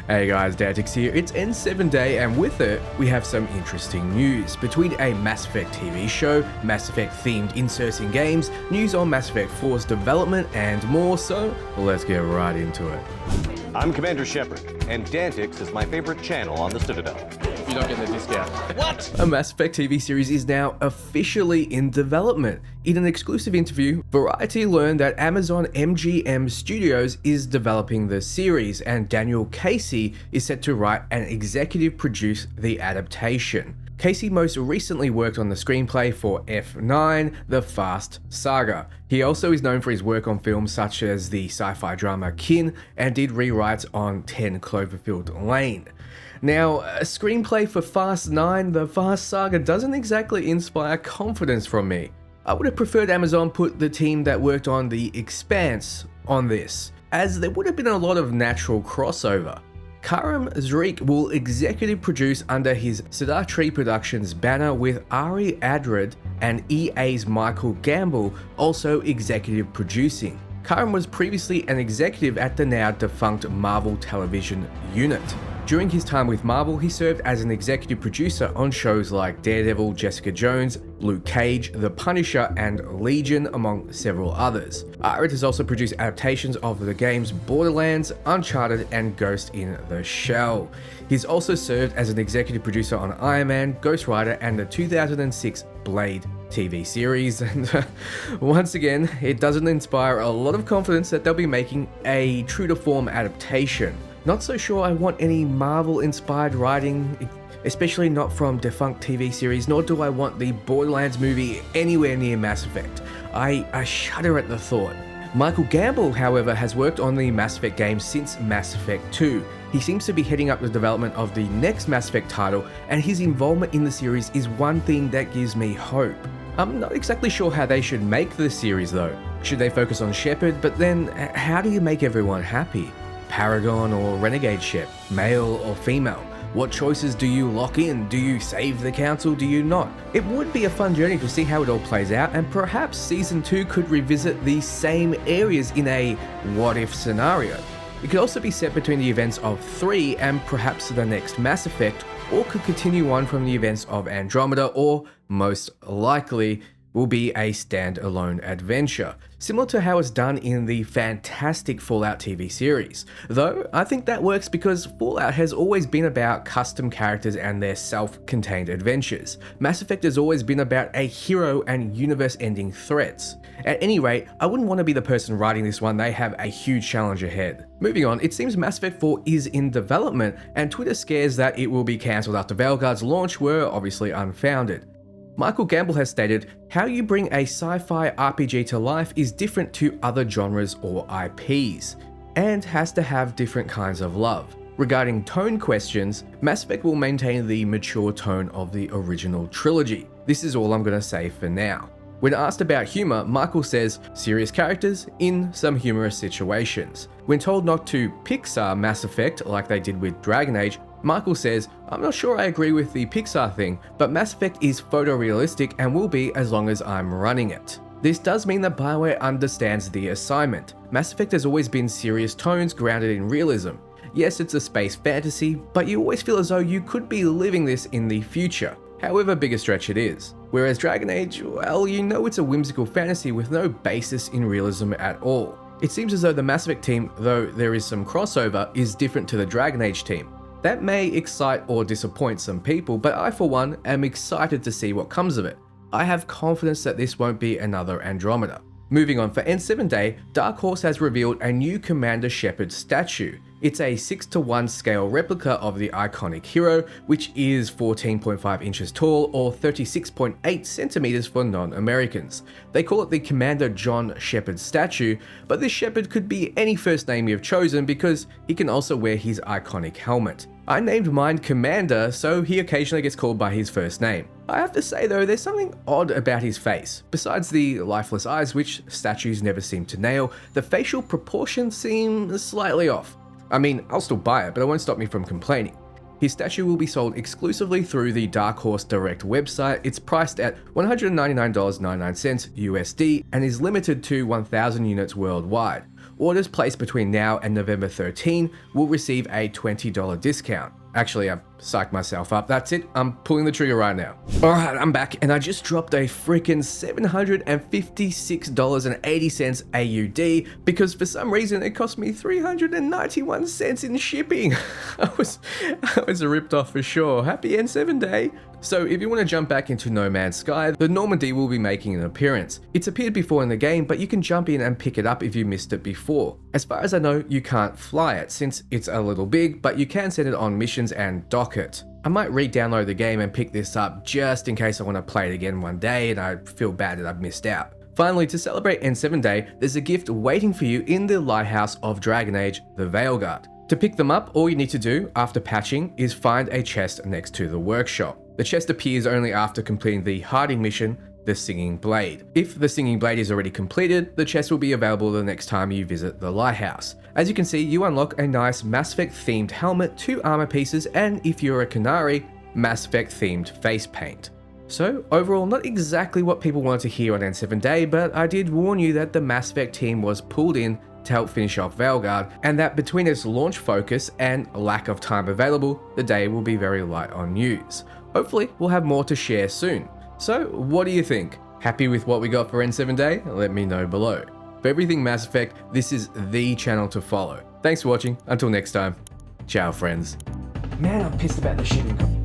Hey guys, Dantix here. It's N7 Day, and with it, we have some interesting news. Between a Mass Effect TV show, Mass Effect themed inserts in games, news on Mass Effect 4's development, and more, so let's get right into it. I'm Commander Shepard, and Dantix is my favorite channel on the Citadel. You don't get the discount. What? A Mass Effect TV series is now officially in development. In an exclusive interview, Variety learned that Amazon MGM Studios is developing the series, and Daniel Casey is set to write and executive produce the adaptation. Casey most recently worked on the screenplay for F9, The Fast Saga. He also is known for his work on films such as the sci-fi drama Kin, and did rewrites on 10 Cloverfield Lane. Now, a screenplay for Fast 9, The Fast Saga doesn't exactly inspire confidence from me. I would have preferred Amazon put the team that worked on The Expanse on this, as there would have been a lot of natural crossover. Karim Zreik will executive produce under his Cedar Tree Productions banner, with Ari Adrad and EA's Michael Gamble also executive producing. Karim was previously an executive at the now defunct Marvel Television unit. During his time with Marvel, he served as an executive producer on shows like Daredevil, Jessica Jones, Luke Cage, The Punisher, and Legion, among several others. Arid has also produced adaptations of the games Borderlands, Uncharted, and Ghost in the Shell. He's also served as an executive producer on Iron Man, Ghost Rider, and the 2006 Blade TV series, and once again, it doesn't inspire a lot of confidence that they'll be making a true-to-form adaptation. Not so sure I want any Marvel-inspired writing, especially not from defunct TV series, nor do I want the Borderlands movie anywhere near Mass Effect. I shudder at the thought. Michael Gamble, however, has worked on the Mass Effect games since Mass Effect 2. He seems to be heading up the development of the next Mass Effect title, and his involvement in the series is one thing that gives me hope. I'm not exactly sure how they should make the series though. Should they focus on Shepard, but then how do you make everyone happy? Paragon or Renegade Shep, male or female? What choices do you lock in? Do you save the council? Do you not? It would be a fun journey to see how it all plays out, and perhaps Season 2 could revisit these same areas in a what-if scenario. It could also be set between the events of 3 and perhaps the next Mass Effect, or could continue on from the events of Andromeda, or most likely will be a standalone adventure, similar to how it's done in the fantastic Fallout TV series. Though, I think that works because Fallout has always been about custom characters and their self-contained adventures. Mass Effect has always been about a hero and universe-ending threats. At any rate, I wouldn't want to be the person writing this one. They have a huge challenge ahead. Moving on, it seems Mass Effect 4 is in development, and Twitter scares that it will be cancelled after Veilguard's launch were obviously unfounded. Michael Gamble has stated, how you bring a sci-fi RPG to life is different to other genres or IPs, and has to have different kinds of love. Regarding tone questions, Mass Effect will maintain the mature tone of the original trilogy. This is all I'm going to say for now. When asked about humor, Michael says, serious characters in some humorous situations. When told not to Pixar Mass Effect like they did with Dragon Age, Michael says, I'm not sure I agree with the Pixar thing, but Mass Effect is photorealistic and will be as long as I'm running it. This does mean that Bioware understands the assignment. Mass Effect has always been serious tones grounded in realism. Yes, it's a space fantasy, but you always feel as though you could be living this in the future, however big a stretch it is. Whereas Dragon Age, well, you know it's a whimsical fantasy with no basis in realism at all. It seems as though the Mass Effect team, though there is some crossover, is different to the Dragon Age team. That may excite or disappoint some people, but I for one am excited to see what comes of it. I have confidence that this won't be another Andromeda. Moving on, for N7 Day, Dark Horse has revealed a new Commander Shepard statue. It's a 6:1 scale replica of the iconic hero, which is 14.5 inches tall or 36.8 centimeters for non-Americans. They call it the Commander John Shepard statue, but this Shepard could be any first name you've chosen because he can also wear his iconic helmet. I named mine Commander, so he occasionally gets called by his first name. I have to say though, there's something odd about his face. Besides the lifeless eyes, which statues never seem to nail, the facial proportions seem slightly off. I mean, I'll still buy it, but it won't stop me from complaining. His statue will be sold exclusively through the Dark Horse Direct website. It's priced at $199.99 USD and is limited to 1,000 units worldwide. orders placed between now and November 13 will receive a $20 discount. Actually, I psyched myself up. That's it. I'm pulling the trigger right now. All right, I'm back, and I just dropped a freaking $756.80 AUD because for some reason it cost me 391 cents in shipping. I was ripped off for sure. Happy N7 day. So if you want to jump back into No Man's Sky, the Normandy will be making an appearance. It's appeared before in the game, but you can jump in and pick it up if you missed it before. As far as I know, you can't fly it since it's a little big, but you can send it on missions and dock it. I might re-download the game and pick this up just in case I want to play it again one day and I feel bad that I've missed out. Finally, to celebrate N7 Day, there's a gift waiting for you in the Lighthouse of Dragon Age, the Veilguard. To pick them up, all you need to do after patching is find a chest next to the workshop. The chest appears only after completing the harding mission, the Singing Blade. If the Singing Blade is already completed, the chest will be available the next time you visit the lighthouse. As you can see, you unlock a nice Mass Effect themed helmet, 2 armor pieces, and if you're a Canary, Mass Effect themed face paint. So overall, not exactly what people wanted to hear on N7 Day, but I did warn you that the Mass Effect team was pulled in to help finish off Veilguard, and that between its launch focus and lack of time available, the day will be very light on news. Hopefully, we'll have more to share soon. So, what do you think? Happy with what we got for N7 Day? Let me know below. For everything Mass Effect, this is the channel to follow. Thanks for watching. Until next time, ciao friends. Man, I'm pissed about the shipping.